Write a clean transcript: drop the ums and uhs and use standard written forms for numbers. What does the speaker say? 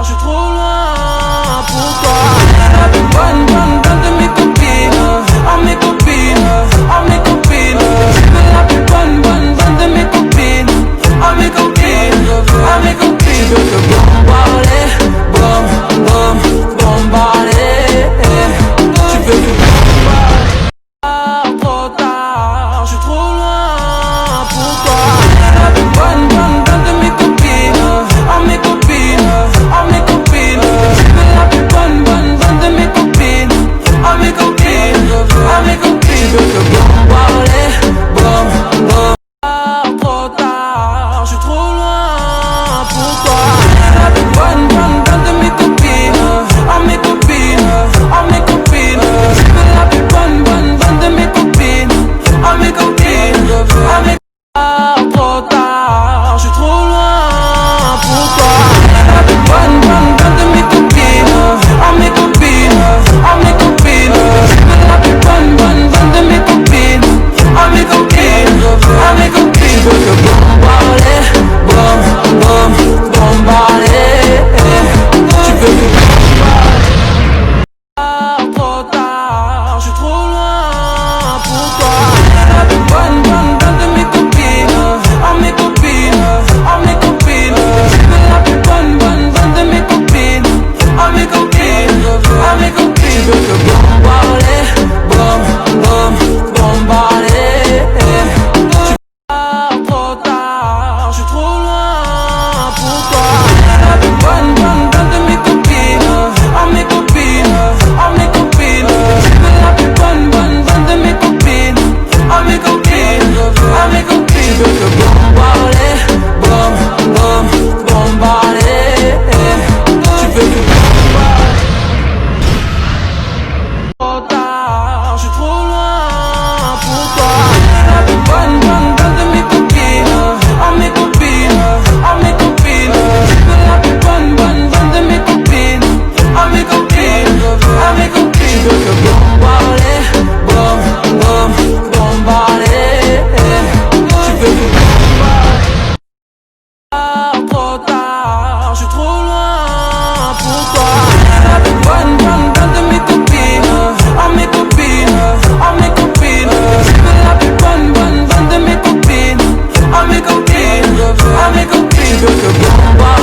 je suis trop loin pour toi. Bonne de mes copines, oh mes copines, oh mes copines. La plus bonne de mes copines, oh mes copines, oh mes copines. Je veux te bombarder, bombarder. Tu veux te bombarder. Trop tard, je suis trop loin pour toi. La plus bonne de mes copines, oh mes copines, oh mes copines. La plus bonne de mes copines, oh mes copines, oh mes copines. Je veux te bombarder, trop tard, je suis trop loin pour toi. La plus bonne de mes copines, oh mes copines, oh mes copines. La plus bonne de mes copines, oh mes copines, oh mes copines. Trop tard, je suis trop loin pour toi. La plus bonne de mes copines, oh mes copines, oh mes copines. La plus bonne de mes copines, oh mes copines, oh mes copines. Je veux te bombarder, bombarder. Tu veux te bombarder. Trop tard, je suis trop loin pour toi. La plus bonne de mes copines, oh mes copines, oh mes copines. La plus bonne de mes copines, oh mes copines, oh mes copines. Je veux te bombarder, bombarder. Trop tard, je suis trop loin pour toi. La plus bonne de mes copines, oh mes copines, oh mes copines. La plus bonne de mes copines, oh mes copines, oh mes copines. Je veux te bombarder, bombarder. Tu veux te bombarder. Trop tard, je suis trop loin pour toi. La plus bonne de mes copines, oh mes copines, oh mes copines. La plus bonne de mes copines, oh mes copines, oh mes copines. Je veux te bombarder, bombarder. Tu veux te bombarder. Trop tard, je suis trop loin pour toi. La plus bonne de mes copines, oh mes copines, oh mes copines. La plus bonne de mes copines, oh mes copines, oh mes copines. Je veux te bombarder.